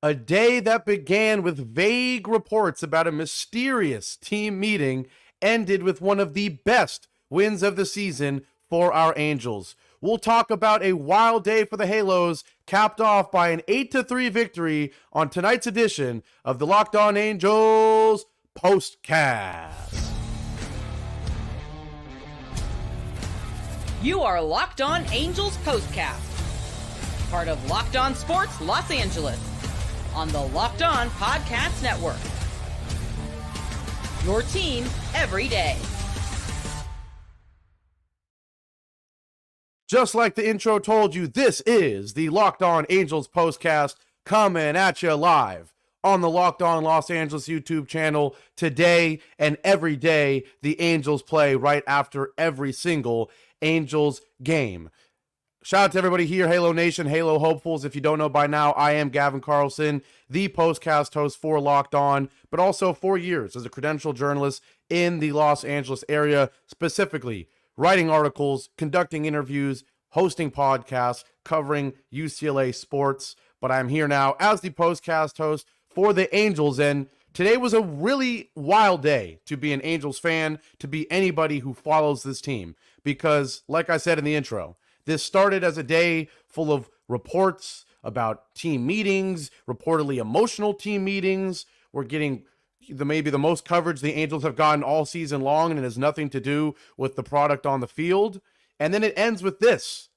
A day that began with vague reports about a mysterious team meeting ended with one of the best wins of the season for our Angels. We'll talk about a wild day for the Halos, capped off by an 8-3 victory on tonight's edition of the Locked On Angels Postcast. You are Locked On Angels Postcast, part of Locked On Sports Los Angeles, on the Locked On Podcast Network. Your team every day. Just like the intro told you, this is the Locked On Angels Postcast coming at you live on the Locked On Los Angeles YouTube channel. Today and every day, the Angels play right after every single Angels game. Shout out to everybody here, Halo Nation, Halo Hopefuls. If you don't know by now, I am Gavin Carlson, the postcast host for Locked On, but also 4 years as a credentialed journalist in the Los Angeles area, specifically writing articles, conducting interviews, hosting podcasts, covering UCLA sports. But I'm here now as the postcast host for the Angels, and today was a really wild day to be an Angels fan, to be anybody who follows this team, because like I said in the intro, this started as a day full of reports about team meetings, reportedly emotional team meetings. We're getting maybe the most coverage the Angels have gotten all season long, and it has nothing to do with the product on the field. And then it ends with this,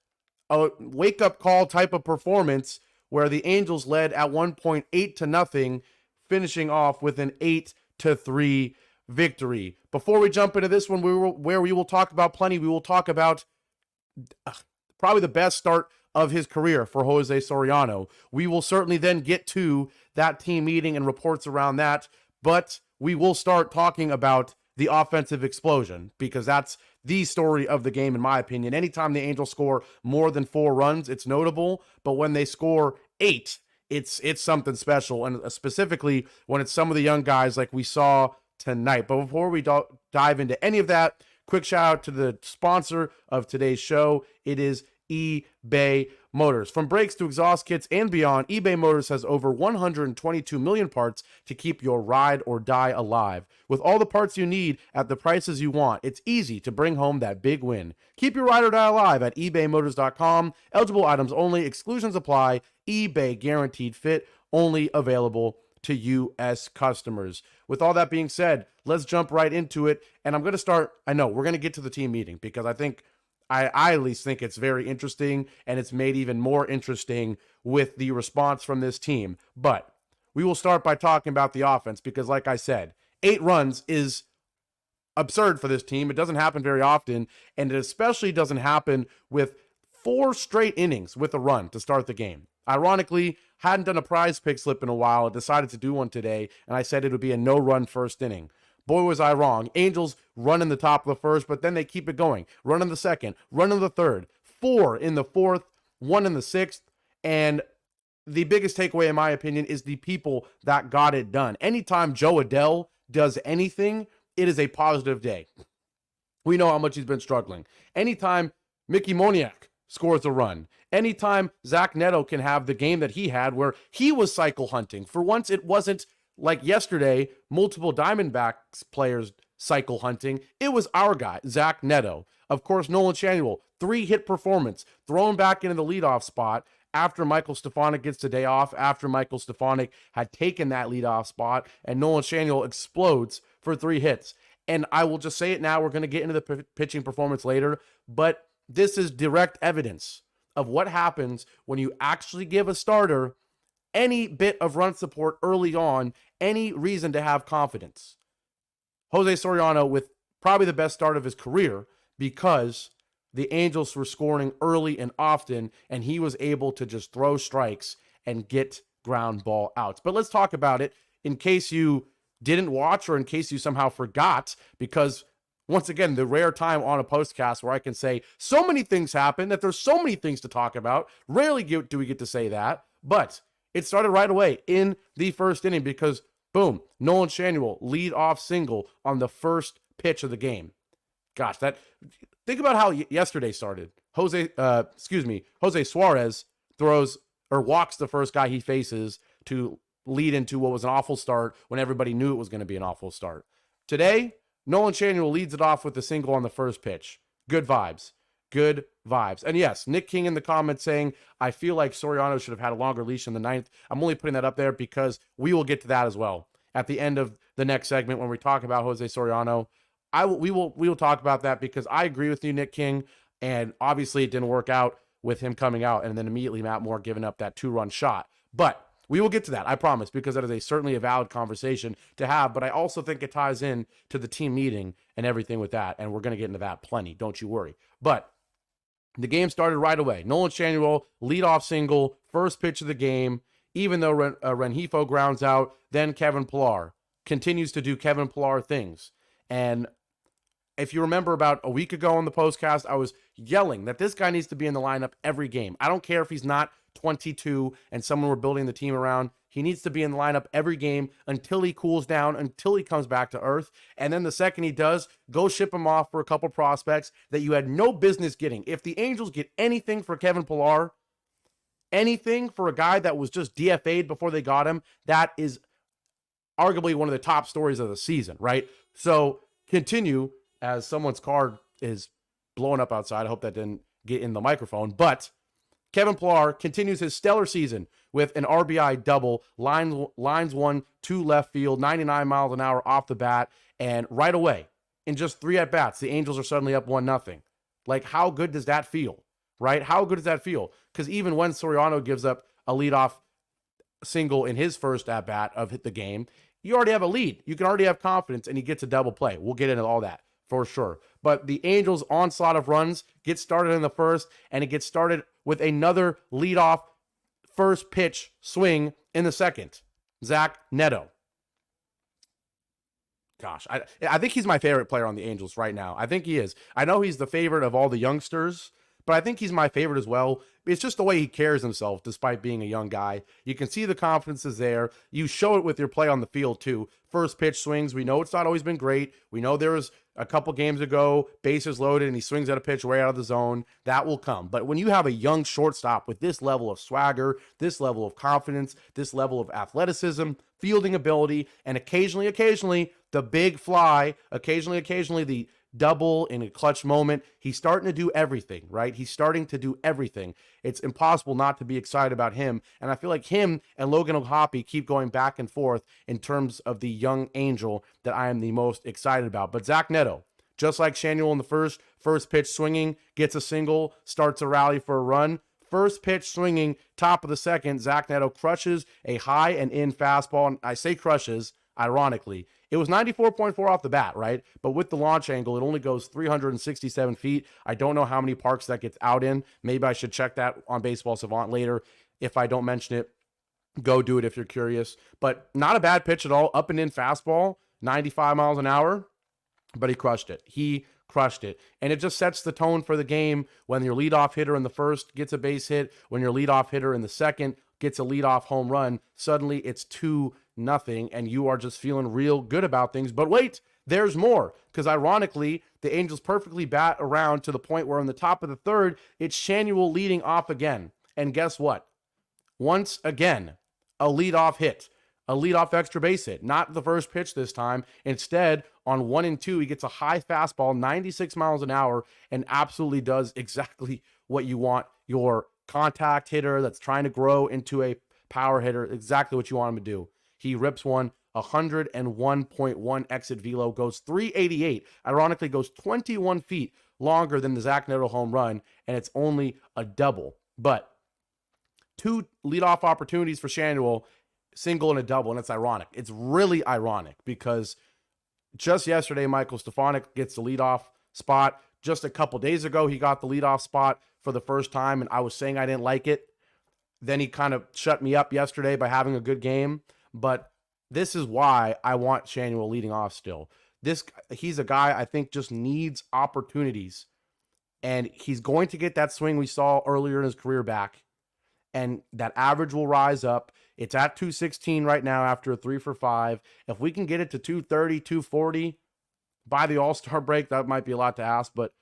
a wake-up call type of performance where the Angels led at one point 8-0, finishing off with an 8-3 victory. Before we jump into this one, where we will talk about plenty, we will talk about probably the best start of his career for Jose Soriano. We will certainly then get to that team meeting and reports around that, but we will start talking about the offensive explosion, because that's the story of the game, in my opinion. Anytime the Angels score more than 4 runs, it's notable, but when they score 8, it's something special, and specifically when it's some of the young guys like we saw tonight. But before we dive into any of that, quick shout out to the sponsor of today's show. It is eBay Motors. From brakes to exhaust kits and beyond, eBay Motors has over 122 million parts to keep your ride or die alive. With all the parts you need at the prices you want, it's easy to bring home that big win. Keep your ride or die alive at ebaymotors.com. Eligible items only. Exclusions apply. eBay guaranteed fit. Only available to U.S. customers. With all that being said, let's jump right into it. And I'm going to start, I know, we're going to get to the team meeting, because I at least think it's very interesting, and it's made even more interesting with the response from this team. But we will start by talking about the offense, because like I said, 8 runs is absurd for this team. It doesn't happen very often, and it especially doesn't happen with 4 straight innings with a run to start the game. Ironically, hadn't done a prize pick slip in a while. I decided to do one today, and I said it would be a no-run first inning. Boy, was I wrong. Angels run in the top of the first, but then they keep it going. Run in the second, run in the third, 4 in the fourth, 1 in the sixth, and the biggest takeaway, in my opinion, is the people that got it done. Anytime Joe Adell does anything, it is a positive day. We know how much he's been struggling. Anytime Mickey Moniak scores a run, anytime Zach Neto can have the game that he had where he was cycle hunting. For once, it wasn't like yesterday, multiple Diamondbacks players cycle hunting. It was our guy, Zach Neto. Of course, Nolan Schanuel, 3-hit performance, thrown back into the leadoff spot after Michael Stefanik gets the day off, after Michael Stefanik had taken that leadoff spot, and Nolan Schanuel explodes for 3 hits. And I will just say it now, we're going to get into the pitching performance later, but this is direct evidence of what happens when you actually give a starter any bit of run support early on, any reason to have confidence. Jose Soriano with probably the best start of his career, because the Angels were scoring early and often, and he was able to just throw strikes and get ground ball outs. But let's talk about it in case you didn't watch, or in case you somehow forgot, because once again, the rare time on a postcast where I can say so many things happen that there's so many things to talk about. Rarely do we get to say that, but it started right away in the first inning, because boom, Nolan Schanuel lead off single on the first pitch of the game. Gosh, think about how yesterday started. Jose Suarez throws or walks the first guy he faces, to lead into what was an awful start when everybody knew it was going to be an awful start. Today, Nolan Schanuel leads it off with a single on the first pitch. Good vibes. Good vibes. And yes, Nick King in the comments saying, I feel like Soriano should have had a longer leash in the ninth. I'm only putting that up there because we will get to that as well at the end of the next segment when we talk about Jose Soriano. We will talk about that because I agree with you, Nick King, and obviously it didn't work out with him coming out and then immediately Matt Moore giving up that 2-run shot. But we will get to that, I promise, because that is certainly a valid conversation to have. But I also think it ties in to the team meeting and everything with that, and we're going to get into that plenty. Don't you worry. But the game started right away. Nolan Schanuel, leadoff single, first pitch of the game. Even though Rengifo grounds out, then Kevin Pillar continues to do Kevin Pillar things. And if you remember about a week ago on the postcast, I was yelling that this guy needs to be in the lineup every game. I don't care if he's not 22 and someone we're building the team around. He needs to be in the lineup every game until he cools down, until he comes back to earth. And then the second he does, go ship him off for a couple prospects that you had no business getting. If the Angels get anything for Kevin Pillar, anything for a guy that was just DFA'd before they got him, that is arguably one of the top stories of the season, right? So continue as someone's card is blowing up outside. I hope that didn't get in the microphone, but Kevin Pillar continues his stellar season with an RBI double, lines one to left field, 99 miles an hour off the bat, and right away, in just 3 at-bats, the Angels are suddenly up 1-0. Like, how good does that feel, right? How good does that feel? Because even when Soriano gives up a leadoff single in his first at-bat of the game, you already have a lead. You can already have confidence, and he gets a double play. We'll get into all that for sure. But the Angels' onslaught of runs gets started in the first, and it gets started with another leadoff first pitch swing in the second. Zach Neto. Gosh, I think he's my favorite player on the Angels right now. I think he is. I know he's the favorite of all the youngsters, but I think he's my favorite as well. It's just the way he carries himself despite being a young guy. You can see the confidence is there. You show it with your play on the field too. First pitch swings. We know it's not always been great. We know there was a couple games ago, bases loaded, and he swings at a pitch way out of the zone. That will come. But when you have a young shortstop with this level of swagger, this level of confidence, this level of athleticism, fielding ability, and occasionally, the big fly, occasionally the double in a clutch moment, he's starting to do everything, right? He's starting to do everything. It's impossible not to be excited about him. And I feel like him and Logan O'Hoppe keep going back and forth in terms of the young Angel that I am the most excited about. But Zach Neto, just like Schanuel in the first pitch swinging, gets a single, starts a rally for a run. First pitch swinging, top of the second, Zach Neto crushes a high and in fastball. And I say crushes, ironically. It was 94.4 off the bat, right? But with the launch angle, it only goes 367 feet. I don't know how many parks that gets out in. Maybe I should check that on Baseball Savant later. If I don't mention it, go do it if you're curious. But not a bad pitch at all. Up and in fastball, 95 miles an hour. But he crushed it. He crushed it. And it just sets the tone for the game when your leadoff hitter in the first gets a base hit, when your leadoff hitter in the second gets a leadoff home run. Suddenly it's 2-0, and you are just feeling real good about things. But wait, there's more, because ironically, the Angels perfectly bat around to the point where in the top of the third, it's Schanuel leading off again. And guess what? Once again, a leadoff hit, a leadoff extra base hit, not the first pitch this time. Instead, on 1 and 2, he gets a high fastball, 96 miles an hour, and absolutely does exactly what you want your contact hitter that's trying to grow into a power hitter, exactly what you want him to do. He rips one, 101.1 exit velo, goes 388, ironically goes 21 feet longer than the Zach Neto home run, and it's only a double. But 2 leadoff opportunities for Schanuel, single and a double, and it's ironic. It's really ironic because just yesterday, Michael Stefanik gets the leadoff spot. Just a couple days ago, he got the leadoff spot for the first time, and I was saying I didn't like it. Then he kind of shut me up yesterday by having a good game. But this is why I want Schanuel leading off still. He's a guy I think just needs opportunities. And he's going to get that swing we saw earlier in his career back. And that average will rise up. It's at 216 right now after a 3 for 5. If we can get it to 230, 240 by the All-Star break, that might be a lot to ask, but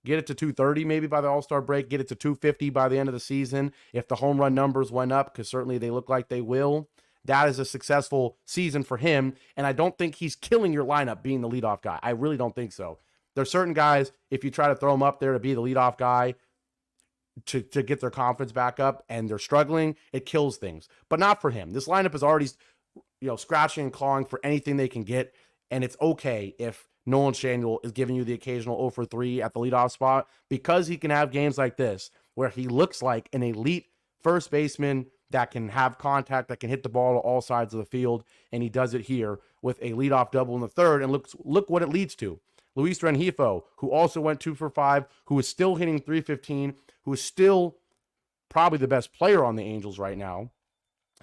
get it to 230 maybe by the All-Star break, get it to 250 by the end of the season. If the home run numbers went up, because certainly they look like they will, that is a successful season for him. And I don't think he's killing your lineup being the leadoff guy. I really don't think so. There's certain guys, if you try to throw them up there to be the leadoff guy to get their confidence back up and they're struggling, it kills things. But not for him. This lineup is already, scratching and clawing for anything they can get. And it's okay if Nolan Schanuel is giving you the occasional 0 for 3 at the leadoff spot, because he can have games like this where he looks like an elite first baseman that can have contact, that can hit the ball to all sides of the field. And he does it here with a leadoff double in the third. And look what it leads to. Luis Rengifo, who also went 2 for 5, who is still hitting .315, who is still probably the best player on the Angels right now,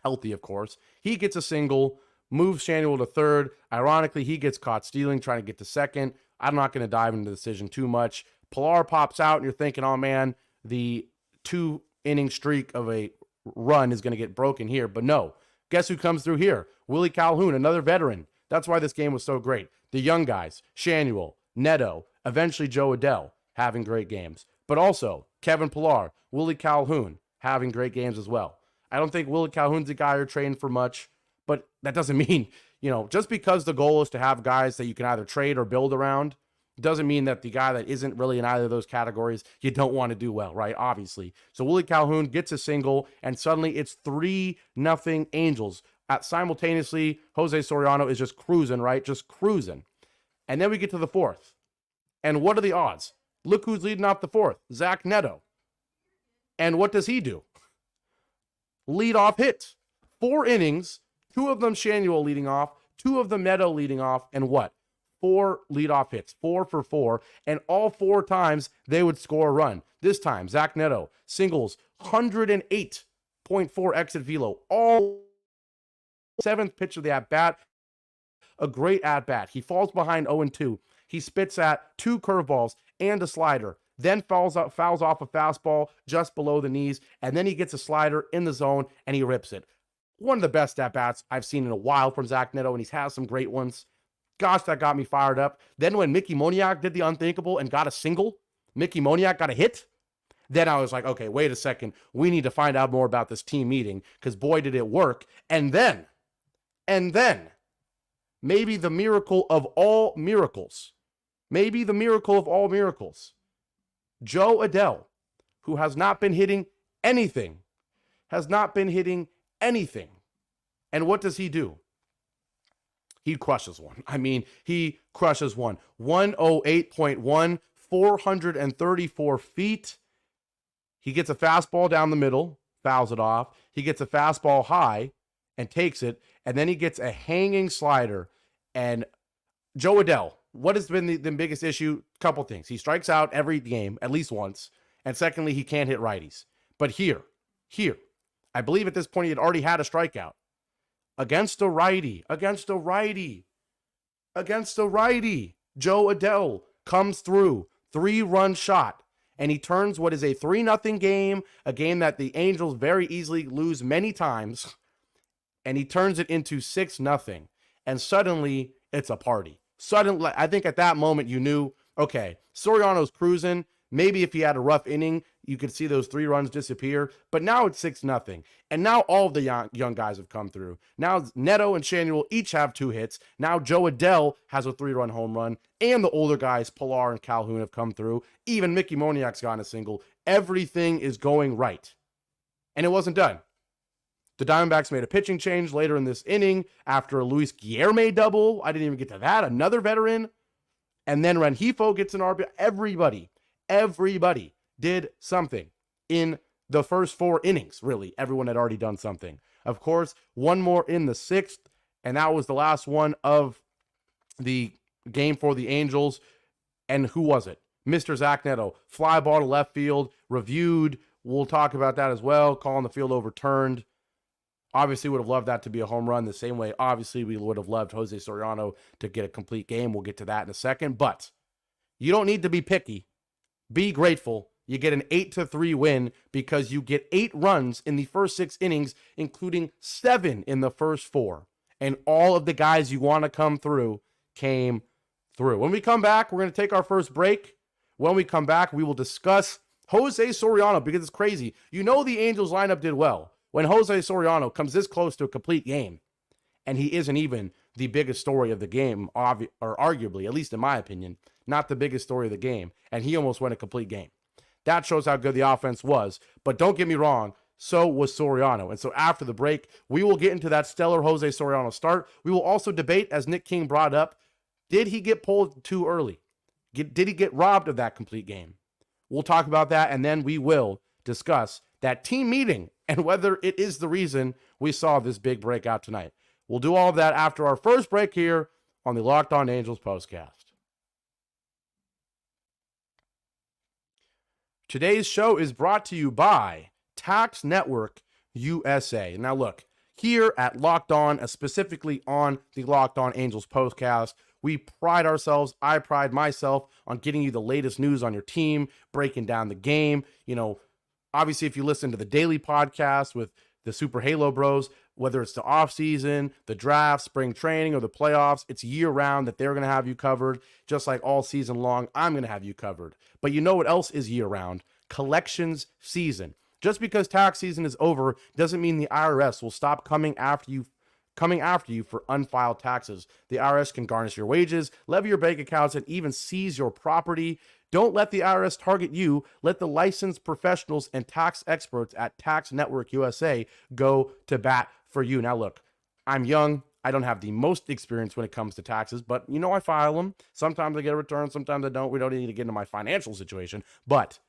healthy, of course. He gets a single, moves Schanuel to third. Ironically, he gets caught stealing, trying to get to second. I'm not going to dive into the decision too much. Pilar pops out, and you're thinking, oh, man, the 2-inning streak of a run is going to get broken here. But no, guess who comes through here? Willie Calhoun, another veteran. That's why this game was so great. The young guys, Schanuel, Neto, eventually Joe Adell, having great games. But also Kevin Pillar, Willie Calhoun, having great games as well. I don't think Willie Calhoun's a guy you're trading for much, but that doesn't mean, just because the goal is to have guys that you can either trade or build around, doesn't mean that the guy that isn't really in either of those categories, you don't want to do well, right? Obviously. So Willie Calhoun gets a single, and suddenly it's 3-0 Angels. Simultaneously, Jose Soriano is just cruising, right? Just cruising. And then we get to the fourth. And what are the odds? Look who's leading off the fourth, Zach Neto. And what does he do? Lead off hits. 4 innings, 2 of them Schanuel leading off, 2 of them Neto leading off, and what? 4 leadoff hits, 4 for 4, and all 4 times they would score a run. This time, Zach Neto singles, 108.4 exit velo, all 7th pitch of the at-bat, a great at-bat. He falls behind 0-2. He spits at 2 curveballs and a slider, then fouls off a fastball just below the knees, and then he gets a slider in the zone, and he rips it. One of the best at-bats I've seen in a while from Zach Neto, and he's had some great ones. Gosh, that got me fired up. Then when Mickey Moniak did the unthinkable and got a single, Mickey Moniak got a hit, then I was like, okay, wait a second. We need to find out more about this team meeting, because boy, did it work. And then, maybe the miracle of all miracles, Joe Adell, who has not been hitting anything. And what does he do? He crushes one. He crushes one. 108.1, 434 feet. He gets a fastball down the middle, fouls it off. He gets a fastball high and takes it. And then he gets a hanging slider. And Joe Adell, what has been the biggest issue? Couple things. He strikes out every game, at least once. And secondly, he can't hit righties. But here, I believe at this point he had already had a strikeout. Against a righty. Joe Adell comes through, 3-run shot, and he turns what is a 3-0 game, a game that the Angels very easily lose many times, and he turns it into 6-0. And suddenly, it's a party. Suddenly, I think at that moment you knew, okay, Soriano's cruising. Maybe if he had a rough inning, you could see those 3 runs disappear. But now it's 6-0. And now all of the young guys have come through. Now Neto and Schanuel each have 2 hits. Now Joe Adell has a 3-run home run. And the older guys, Pilar and Calhoun, have come through. Even Mickey Moniak's gotten a single. Everything is going right. And it wasn't done. The Diamondbacks made a pitching change later in this inning after a Luis Guillerme double. I didn't even get to that. Another veteran. And then Rengifo gets an RBI. Everybody did something in the first 4 innings, really. Everyone had already done something. Of course, one more in the 6th, and that was the last one of the game for the Angels. And who was it? Mr. Zach Neto. Fly ball to left field, reviewed. We'll talk about that as well. Calling the field overturned. Obviously would have loved that to be a home run the same way. Obviously, we would have loved Jose Soriano to get a complete game. We'll get to that in a second. But you don't need to be picky. Be grateful. You get an 8-3 win because you get 8 runs in the first 6 innings, including 7 in the first 4. And all of the guys you want to come through came through. When we come back, we're going to take our first break. When we come back, we will discuss Jose Soriano because it's crazy. You know the Angels lineup did well when Jose Soriano comes this close to a complete game, and he isn't even the biggest story of the game, or arguably, at least in my opinion, not the biggest story of the game, and he almost went a complete game. That shows how good the offense was, but don't get me wrong, so was Soriano. And so after the break, we will get into that stellar Jose Soriano start. We will also debate, as Nick King brought up, did he get pulled too early? Did he get robbed of that complete game? We'll talk about that, and then we will discuss that team meeting and whether it is the reason we saw this big breakout tonight. We'll do all of that after our first break here on the Locked On Angels Postcast. Today's show is brought to you by Tax Network USA. Now look, here at Locked On, specifically on the Locked On Angels Postcast, we pride ourselves, I pride myself on getting you the latest news on your team, breaking down the game. You know, obviously if you listen to the daily podcast with the Super Halo Bros, whether it's the offseason, the draft, spring training, or the playoffs, it's year-round that they're going to have you covered. Just like all season long, I'm going to have you covered. But you know what else is year-round? Collections season. Just because tax season is over doesn't mean the IRS will stop coming after you for unfiled taxes. The IRS can garnish your wages, levy your bank accounts, and even seize your property. Don't let the IRS target you. Let the licensed professionals and tax experts at Tax Network USA go to bat for you. Now look, I'm young. I don't have the most experience when it comes to taxes, but you know I file them. Sometimes I get a return, sometimes I don't. We don't need to get into my financial situation, but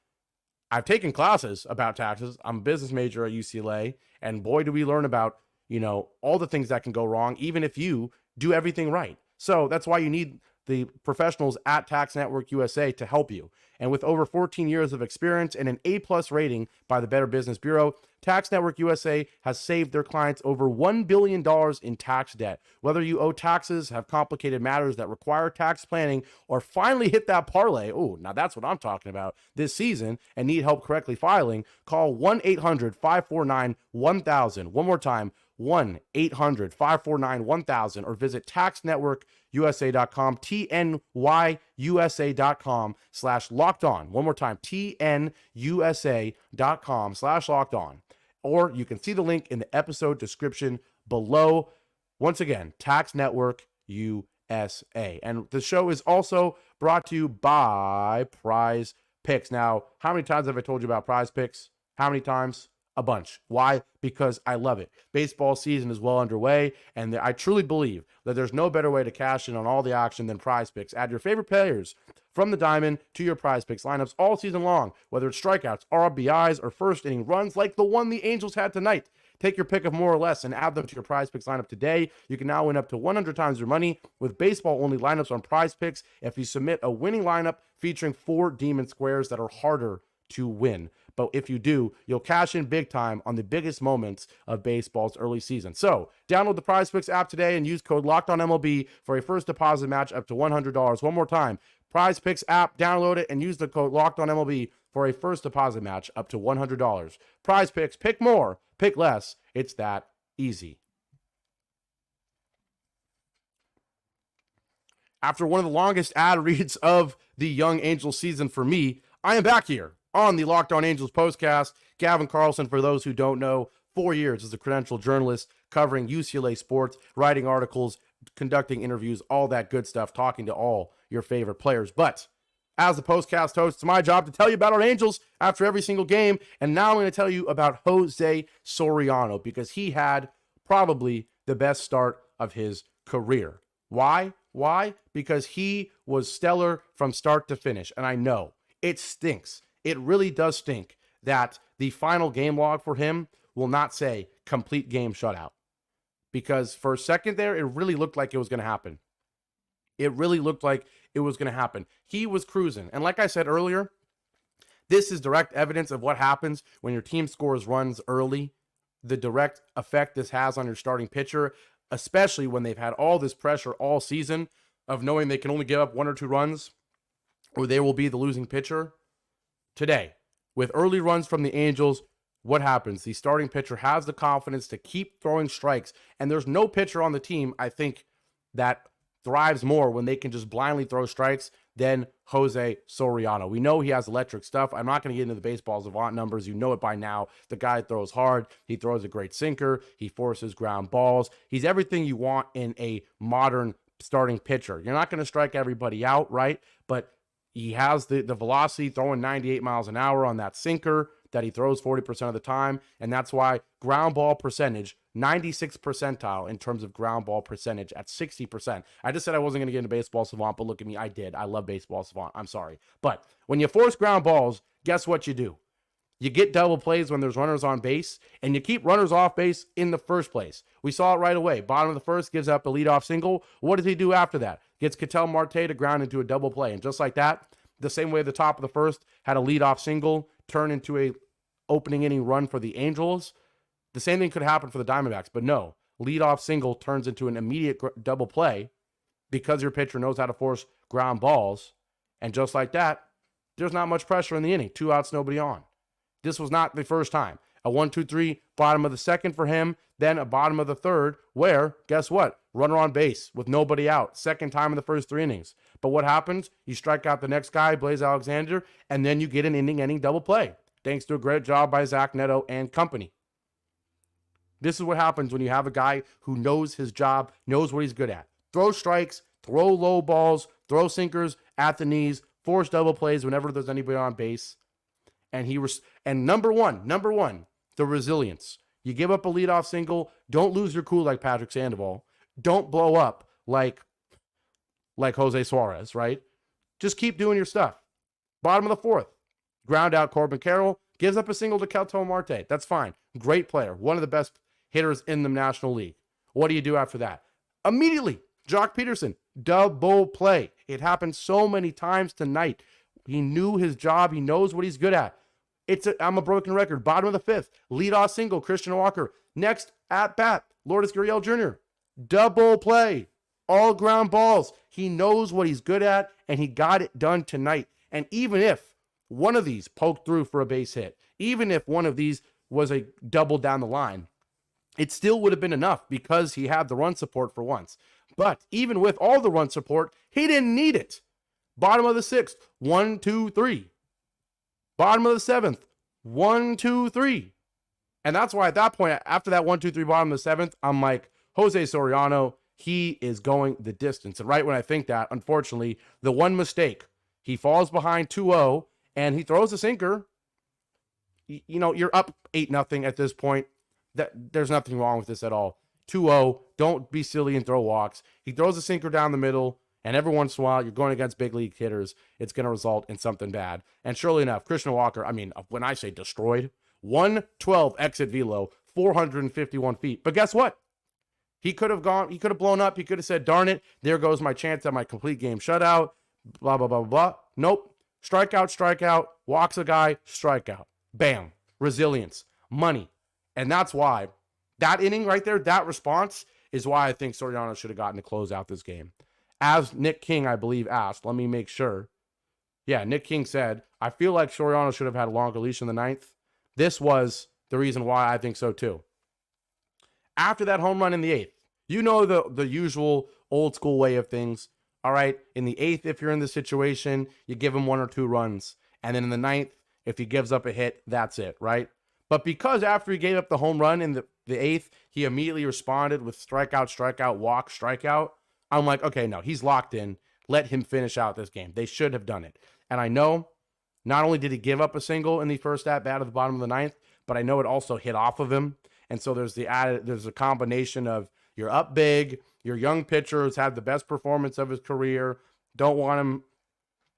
I've taken classes about taxes. I'm a business major at UCLA, and boy, do we learn about, you know, all the things that can go wrong, even if you do everything right. So that's why you need the professionals at Tax Network USA to help you. And with over 14 years of experience and an A+ rating by the Better Business Bureau, Tax Network USA has saved their clients over $1 billion in tax debt. Whether you owe taxes, have complicated matters that require tax planning, or finally hit that parlay, oh, now that's what I'm talking about, this season, and need help correctly filing, call 1-800-549-1000. One more time, 1-800-549-1000, or visit taxnetworkusa.com, tnyusa.com/locked-on. One more time, tnyusa.com/locked-on. Or you can see the link in the episode description below. Once again, Tax Network USA. And the show is also brought to you by Prize Picks. Now, how many times have I told you about Prize Picks? How many times? A bunch. Why? Because I love it. Baseball season is well underway, and I truly believe that there's no better way to cash in on all the action than Prize Picks. Add your favorite players from the diamond to your Prize Picks lineups all season long, whether it's strikeouts, RBIs, or first inning runs like the one the Angels had tonight. Take your pick of more or less and add them to your Prize Picks lineup today. You can now win up to 100 times your money with baseball-only lineups on Prize Picks if you submit a winning lineup featuring 4 demon squares that are harder to win. But if you do, you'll cash in big time on the biggest moments of baseball's early season. So download the Prize Picks app today and use code LOCKEDONMLB for a first deposit match up to $100. One more time, Prize Picks app, download it and use the code LOCKEDONMLB for a first deposit match up to $100. Prize Picks, pick more, pick less. It's that easy. After one of the longest ad reads of the Young Angels season for me, I am back here on the Locked On Angels Postcast. Gavin Carlson, for those who don't know, 4 years as a credentialed journalist covering UCLA sports, writing articles, conducting interviews, all that good stuff, talking to all your favorite players. But as the Postcast host, it's my job to tell you about our Angels after every single game. And now I'm going to tell you about Jose Soriano because he had probably the best start of his career. Why? Because he was stellar from start to finish. And I know it stinks. It really does stink that the final game log for him will not say complete game shutout. Because for a second there, it really looked like it was going to happen. He was cruising. And like I said earlier, this is direct evidence of what happens when your team scores runs early. The direct effect this has on your starting pitcher, especially when they've had all this pressure all season of knowing they can only give up 1 or 2 runs or they will be the losing pitcher. Today, with early runs from the Angels, what happens? The starting pitcher has the confidence to keep throwing strikes, and there's no pitcher on the team, I think, that thrives more when they can just blindly throw strikes than Jose Soriano. We know he has electric stuff. I'm not going to get into the baseball savant numbers. You know it by now. The guy throws hard. He throws a great sinker. He forces ground balls. He's everything you want in a modern starting pitcher. You're not going to strike everybody out, right? But he has the velocity, throwing 98 miles an hour on that sinker that he throws 40% of the time. And that's why ground ball percentage, 96th percentile in terms of ground ball percentage at 60%. I just said I wasn't going to get into baseball savant, but look at me. I did. I love baseball savant. I'm sorry. But when you force ground balls, guess what you do? You get double plays when there's runners on base, and you keep runners off base in the first place. We saw it right away. Bottom of the first, gives up a leadoff single. What does he do after that? Gets Ketel Marte to ground into a double play. And just like that, the same way the top of the first had a leadoff single turn into a opening inning run for the Angels, the same thing could happen for the Diamondbacks. But no, leadoff single turns into an immediate double play because your pitcher knows how to force ground balls. And just like that, there's not much pressure in the inning. 2 outs, nobody on. This was not the first time. A 1-2-3, bottom of the second for him, then a bottom of the third, where, guess what? Runner on base with nobody out. Second time in the first 3 innings. But what happens? You strike out the next guy, Blaze Alexander, and then you get an inning-ending double play, thanks to a great job by Zach Neto and company. This is what happens when you have a guy who knows his job, knows what he's good at. Throw strikes, throw low balls, throw sinkers at the knees, force double plays whenever there's anybody on base. And number one, the resilience. You give up a leadoff single, don't lose your cool like Patrick Sandoval. Don't blow up like Jose Suarez, right? Just keep doing your stuff. Bottom of the fourth, ground out Corbin Carroll, gives up a single to Ketel Marte. That's fine. Great player. One of the best hitters in the National League. What do you do after that? Immediately, Jock Peterson, double play. It happened so many times tonight. He knew his job. He knows what he's good at. I'm a broken record. Bottom of the fifth, leadoff single, Christian Walker. Next at bat, Lourdes Gurriel Jr. Double play, all ground balls. He knows what he's good at, and he got it done tonight. And even if one of these poked through for a base hit, even if one of these was a double down the line, it still would have been enough because he had the run support for once. But even with all the run support, he didn't need it. Bottom of the sixth, 1, 2, 3. Bottom of the seventh, 1, 2, 3. And that's why at that point, after that 1, 2, 3, bottom of the seventh, I'm like, Jose Soriano, he is going the distance. And right when I think that, unfortunately, the one mistake, he falls behind 2-0 and he throws a sinker. You know, you're up 8-0 at this point. There's nothing wrong with this at all. 2-0, don't be silly and throw walks. He throws a sinker down the middle. And every once in a while, you're going against big league hitters, it's going to result in something bad. And surely enough, Christian Walker, I mean, when I say destroyed, 112 exit velo, 451 feet. But guess what? He could have blown up. He could have said, darn it, there goes my chance at my complete game shutout, blah, blah, blah, blah, blah. Nope. Strikeout, walks a guy, strikeout. Bam. Resilience. Money. And that's why that inning right there, that response is why I think Soriano should have gotten to close out this game. As Nick King, I believe, asked, let me make sure. Yeah, Nick King said, I feel like Soriano should have had a longer leash in the ninth. This was the reason why I think so too. After that home run in the eighth, you know the usual old school way of things. All right, in the eighth, if you're in the situation, you give him 1 or 2 runs. And then in the ninth, if he gives up a hit, that's it, right? But because after he gave up the home run in the eighth, he immediately responded with strikeout, walk, strikeout. I'm like, okay, no, he's locked in. Let him finish out this game. They should have done it. And I know not only did he give up a single in the first at-bat at the bottom of the ninth, but I know it also hit off of him. And so there's a combination of you're up big, your young pitcher has had the best performance of his career, don't want him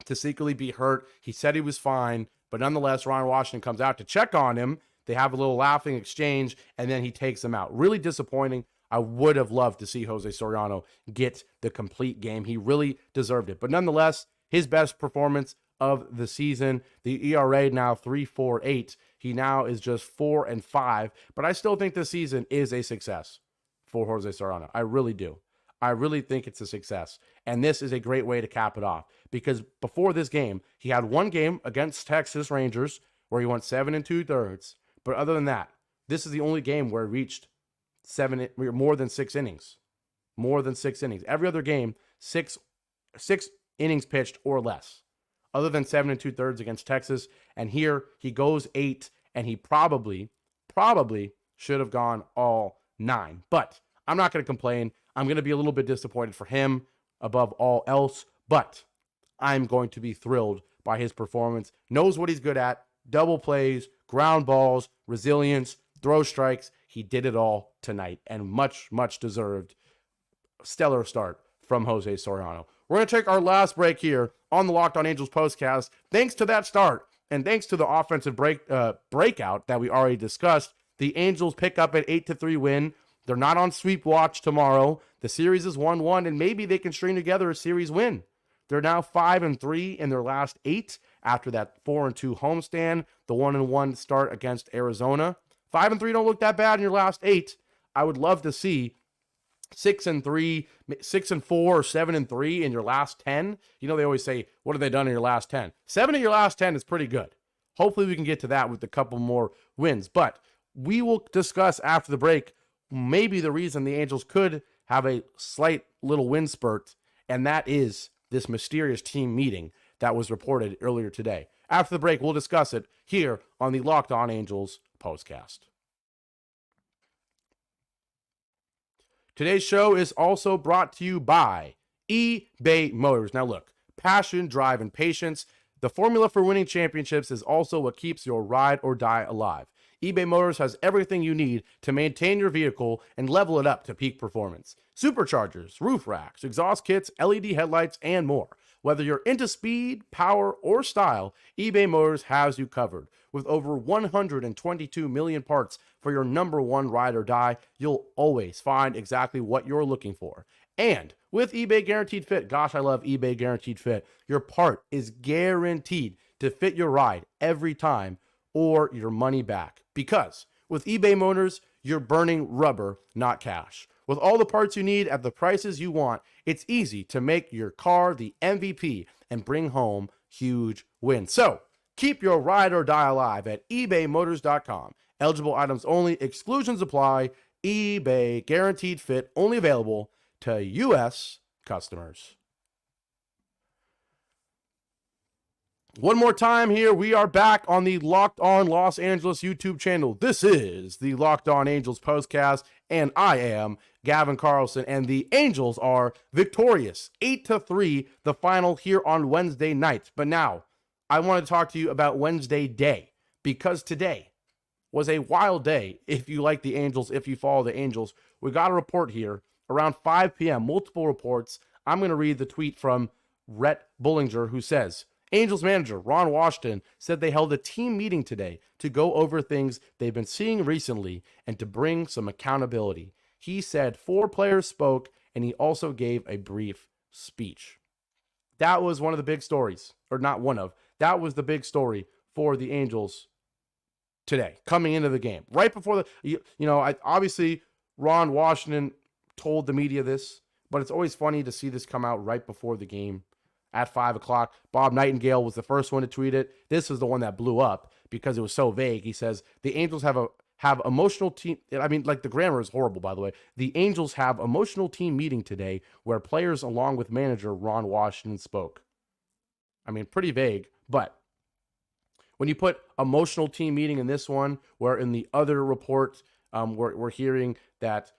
to secretly be hurt. He said he was fine, but nonetheless, Ron Washington comes out to check on him. They have a little laughing exchange, and then he takes him out. Really disappointing. I would have loved to see Jose Soriano get the complete game. He really deserved it. But nonetheless, his best performance of the season. The ERA now 3.48. He now is just 4-5. But I still think this season is a success for Jose Soriano. I really do. I really think it's a success. And this is a great way to cap it off. Because before this game, he had one game against Texas Rangers where he went 7 2/3. But other than that, this is the only game where he reached more than 6 innings. Every other game, six innings pitched or less, other than 7 2/3 against Texas. And here he goes 8, and he probably should have gone all 9. But I'm not going to complain. I'm going to be a little bit disappointed for him above all else, but I'm going to be thrilled by his performance. Knows what he's good at. Double plays, ground balls, resilience, throw strikes. He did it all tonight, and much deserved stellar start from Jose Soriano. We're going to take our last break here on the Locked On Angels Postcast. Thanks to that start, and thanks to the offensive breakout that we already discussed, the Angels pick up an 8-3 win. They're not on sweep watch tomorrow. The series is 1-1, and maybe they can string together a series win. They're now 5-3 in their last 8 after that 4-2 homestand, the 1-1 start against Arizona. 5-3 don't look that bad in your last 8. I would love to see 6-3, 6-4, or 7-3 in your last 10. You know, they always say, what have they done in your last 10? 7 in your last 10 is pretty good. Hopefully we can get to that with a couple more wins. But we will discuss after the break maybe the reason the Angels could have a slight little win spurt, and that is this mysterious team meeting that was reported earlier today. After the break, we'll discuss it here on the Locked On Angels Postcast. Today's show is also brought to you by eBay Motors. Now look, passion, drive, and patience. The formula for winning championships is also what keeps your ride or die alive. eBay Motors has everything you need to maintain your vehicle and level it up to peak performance. Superchargers, roof racks, exhaust kits, LED headlights, and more. Whether you're into speed, power, or style, eBay Motors has you covered. With over 122 million parts for your number one ride or die, you'll always find exactly what you're looking for. And with eBay Guaranteed Fit, gosh, I love eBay Guaranteed Fit, your part is guaranteed to fit your ride every time or your money back. Because with eBay Motors, you're burning rubber, not cash. With all the parts you need at the prices you want, it's easy to make your car the MVP and bring home huge wins. So keep your ride or die alive at ebaymotors.com. Eligible items only. Exclusions apply. eBay Guaranteed Fit only available to U.S. customers. One more time here, we are back on the Locked On Los Angeles YouTube channel. This is the Locked On Angels Postcast, and I am Gavin Carlson, and the Angels are victorious, 8-3, the final here on Wednesday night. But now, I want to talk to you about Wednesday day, because today was a wild day. If you like the Angels, if you follow the Angels, we got a report here around 5 p.m., multiple reports. I'm going to read the tweet from Rhett Bullinger, who says, Angels manager Ron Washington said they held a team meeting today to go over things they've been seeing recently and to bring some accountability. He said 4 players spoke, and he also gave a brief speech. That was one of the big stories, or not one of, that was the big story for the Angels today, coming into the game. Right before obviously Ron Washington told the media this, but it's always funny to see this come out right before the game. At 5 o'clock, Bob Nightingale was the first one to tweet it. This was the one that blew up because it was so vague. He says, the Angels have emotional team. I mean, like, the grammar is horrible, by the way. The Angels have emotional team meeting today where players along with manager Ron Washington spoke. I mean, pretty vague, but when you put emotional team meeting in this one, where in the other report, we're hearing that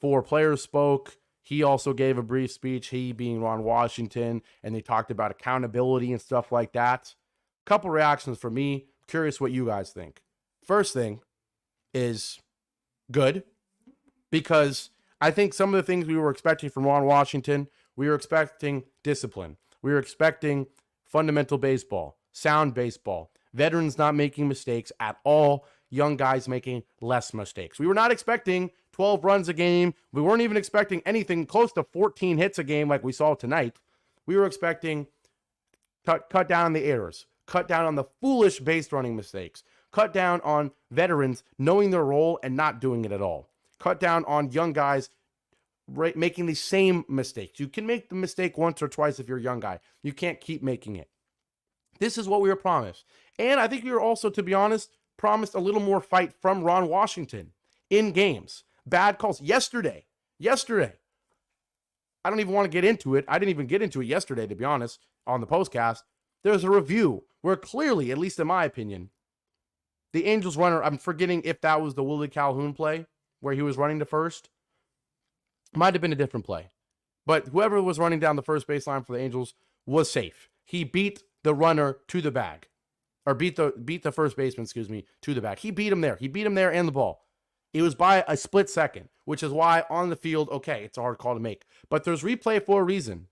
4 players spoke. He also gave a brief speech, he being Ron Washington, and they talked about accountability and stuff like that. Couple reactions from me. Curious what you guys think. First thing is good, because I think some of the things we were expecting from Ron Washington, we were expecting discipline. We were expecting fundamental baseball, sound baseball, veterans not making mistakes at all, young guys making less mistakes. We were not expecting 12 runs a game. We weren't even expecting anything close to 14 hits a game like we saw tonight. We were expecting cut down on the errors, cut down on the foolish base running mistakes, cut down on veterans knowing their role and not doing it at all, cut down on young guys making the same mistakes. You can make the mistake once or twice if you're a young guy. You can't keep making it. This is what we were promised. And I think we were also, to be honest, promised a little more fight from Ron Washington in games. Bad calls. Yesterday, I don't even want to get into it. I didn't even get into it yesterday, to be honest, on the postcast. There's a review where clearly, at least in my opinion, the Angels runner, I'm forgetting if that was the Willie Calhoun play where he was running to first. Might have been a different play. But whoever was running down the first baseline for the Angels was safe. He beat the runner to the bag. Or beat the first baseman, to the bag. He beat him there. He beat him there and the ball. It was by a split second, which is why on the field, okay, it's a hard call to make. But there's replay for a reason.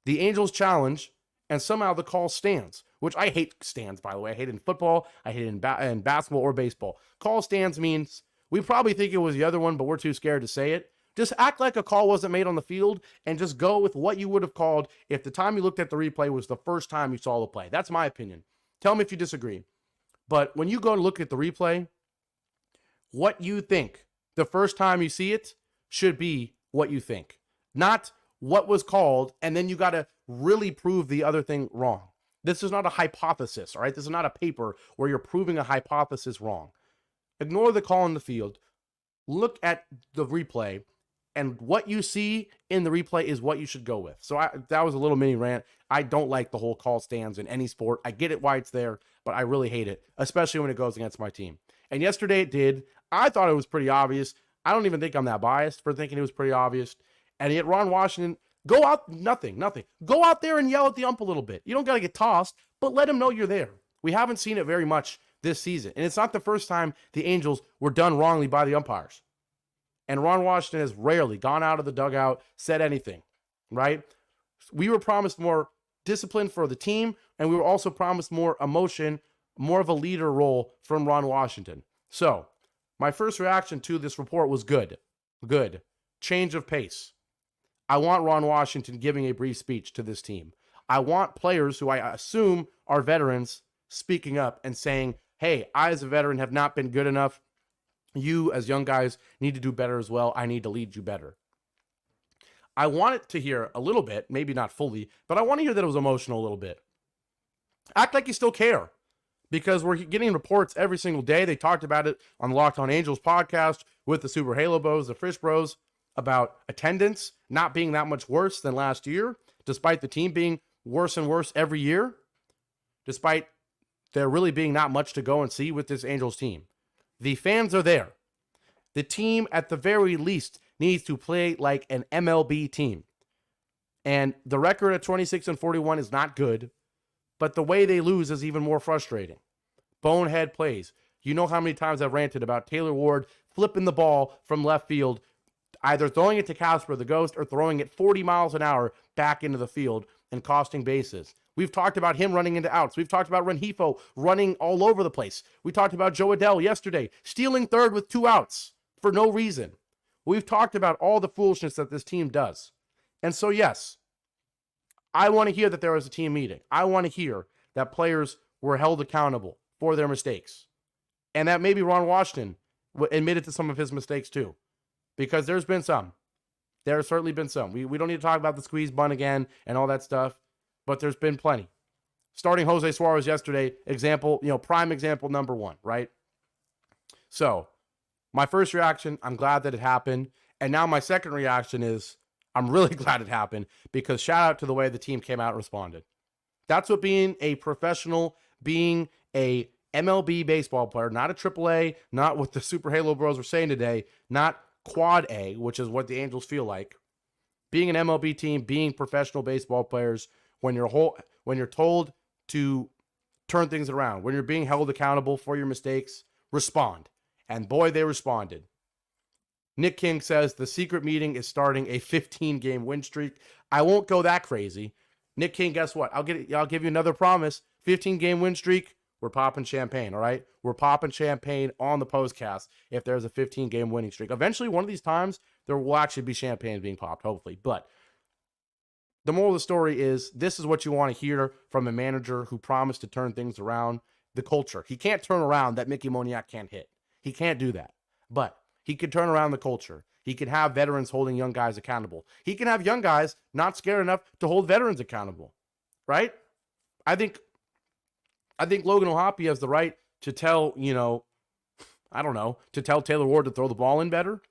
The Angels challenge, and somehow the call stands, which I hate stands, by the way. I hate it in football. I hate it in basketball or baseball. Call stands means we probably think it was the other one, but we're too scared to say it. Just act like a call wasn't made on the field and just go with what you would have called if the time you looked at the replay was the first time you saw the play. That's my opinion. Tell me if you disagree. But when you go to look at the replay, what you think the first time you see it should be what you think, not what was called, and then you got to really prove the other thing wrong. This is not a hypothesis, all right? This is not a paper where you're proving a hypothesis wrong. Ignore the call in the field. Look at the replay, and what you see in the replay is what you should go with. So that was a little mini rant. I don't like the whole call stands in any sport. I get it why it's there, but I really hate it, especially when it goes against my team. And yesterday it did. I thought it was pretty obvious. I don't even think I'm that biased for thinking it was pretty obvious. And yet Ron Washington, go out, nothing. Go out there and yell at the ump a little bit. You don't got to get tossed, but let him know you're there. We haven't seen it very much this season. And it's not the first time the Angels were done wrongly by the umpires. And Ron Washington has rarely gone out of the dugout, said anything, right? We were promised more discipline for the team, and we were also promised more emotion, more of a leader role from Ron Washington. So, my first reaction to this report was good. Good. Change of pace. I want Ron Washington giving a brief speech to this team. I want players who I assume are veterans speaking up and saying, hey, I as a veteran have not been good enough. You as young guys need to do better as well. I need to lead you better. I wanted to hear a little bit, maybe not fully, but I want to hear that it was emotional a little bit. Act like you still care, because we're getting reports every single day. They talked about it on the Locked On Angels podcast with the Super Halo Bros, the Fish Bros, about attendance not being that much worse than last year, despite the team being worse and worse every year, despite there really being not much to go and see with this Angels team. The fans are there. The team, at the very least, needs to play like an MLB team. And the record at 26-41 is not good, but the way they lose is even more frustrating. Bonehead plays. You know how many times I've ranted about Taylor Ward flipping the ball from left field, either throwing it to Casper the Ghost or throwing it 40 miles an hour back into the field and costing bases. We've talked about him running into outs. We've talked about Rengifo running all over the place. We talked about Joe Adell yesterday, stealing third with 2 outs for no reason. We've talked about all the foolishness that this team does. And so, yes, I want to hear that there was a team meeting. I want to hear that players were held accountable for their mistakes. And that maybe Ron Washington admitted to some of his mistakes too. Because there's been some. There's certainly been some. We don't need to talk about the squeeze bun again and all that stuff, but there's been plenty. Starting Jose Suarez yesterday, prime example number 1, right? So, my first reaction, I'm glad that it happened. And now my second reaction is, I'm really glad it happened, because shout out to the way the team came out and responded. That's what being a professional, being a MLB baseball player, not a AAA, not what the Super Halo Bros were saying today, not Quad A, which is what the Angels feel like. Being an MLB team, being professional baseball players, when you're told to turn things around, when you're being held accountable for your mistakes, respond. And boy, they responded. Nick King says the secret meeting is starting a 15-game win streak. I won't go that crazy. Nick King, guess what? I'll give you another promise. 15-game win streak. We're popping champagne, all right? We're popping champagne on the postcast if there's a 15-game winning streak. Eventually, one of these times, there will actually be champagne being popped, hopefully. But the moral of the story is, this is what you want to hear from a manager who promised to turn things around. The culture. He can't turn around that Mickey Moniak can't hit. He can't do that. But he could turn around the culture. He can have veterans holding young guys accountable. He can have young guys not scared enough to hold veterans accountable, right? I think Logan O'Hoppe has the right to tell, to tell Taylor Ward to throw the ball in better.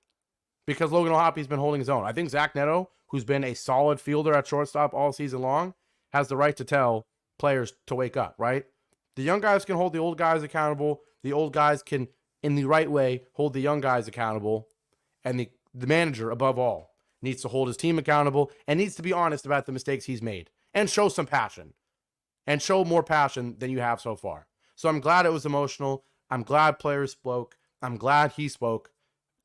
because Logan O'Hoppy's been holding his own. I think Zach Neto, who's been a solid fielder at shortstop all season long, has the right to tell players to wake up, right? The young guys can hold the old guys accountable. The old guys can, in the right way, hold the young guys accountable. And the manager, above all, needs to hold his team accountable and needs to be honest about the mistakes he's made and show some passion and show more passion than you have so far. So I'm glad it was emotional. I'm glad players spoke. I'm glad he spoke,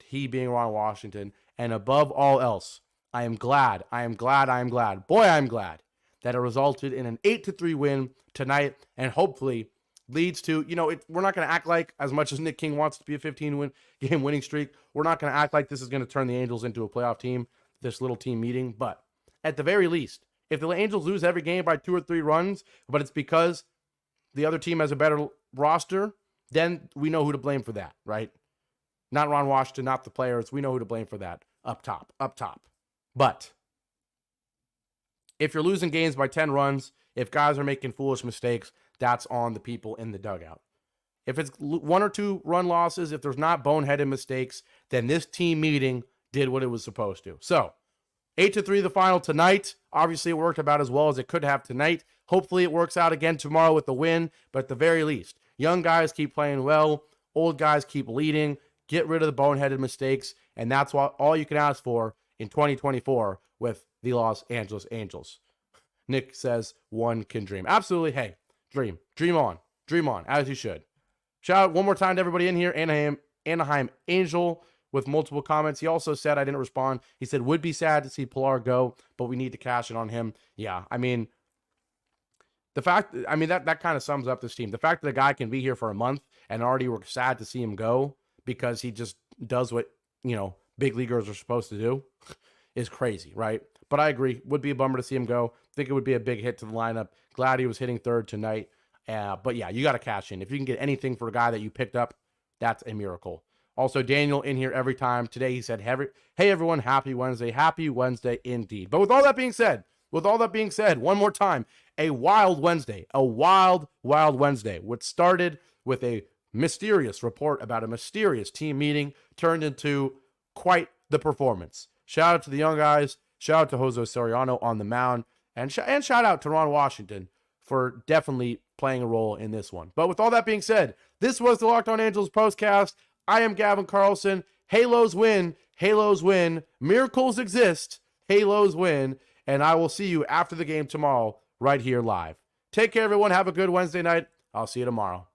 he being Ron Washington. And above all else, boy, I'm glad that it resulted in an 8-3 win tonight and hopefully leads to, we're not going to act like, as much as Nick King wants to be a 15-game winning streak, we're not going to act like this is going to turn the Angels into a playoff team, this little team meeting. But at the very least, if the Angels lose every game by 2 or 3 runs, but it's because the other team has a better roster, then we know who to blame for that, right? Not Ron Washington, not the players. We know who to blame for that up top. But if you're losing games by 10 runs, if guys are making foolish mistakes, that's on the people in the dugout. If it's 1 or 2 run losses, if there's not boneheaded mistakes, then this team meeting did what it was supposed to. So 8-3 the final tonight. Obviously, it worked about as well as it could have tonight. Hopefully, it works out again tomorrow with the win. But at the very least, young guys keep playing well. Old guys keep leading. Get rid of the boneheaded mistakes. And that's all you can ask for in 2024 with the Los Angeles Angels. Nick says one can dream. Absolutely. Hey, dream. Dream on, as you should. Shout out one more time to everybody in here. Anaheim Angel with multiple comments. He also said, I didn't respond. He said, would be sad to see Pilar go, but we need to cash in on him. Yeah, I mean, that kind of sums up this team. The fact that a guy can be here for a month and already we're sad to see him go because he just does what, big leaguers are supposed to do is crazy, right? But I agree. Would be a bummer to see him go. Think it would be a big hit to the lineup. Glad he was hitting third tonight. But yeah, you got to cash in. If you can get anything for a guy that you picked up, that's a miracle. Also, Daniel in here every time. Today he said, hey everyone, happy Wednesday. Happy Wednesday indeed. But with all that being said, one more time, a wild Wednesday, wild Wednesday, which started with a mysterious report about a mysterious team meeting turned into quite the performance. Shout out to the young guys. Shout out to Jose Soriano on the mound. And shout out to Ron Washington for definitely playing a role in this one. But with all that being said, this was the Locked On Angels Postcast. I am Gavin Carlson. Halos win. Miracles exist. Halos win. And I will see you after the game tomorrow right here live. Take care, everyone. Have a good Wednesday night. I'll see you tomorrow.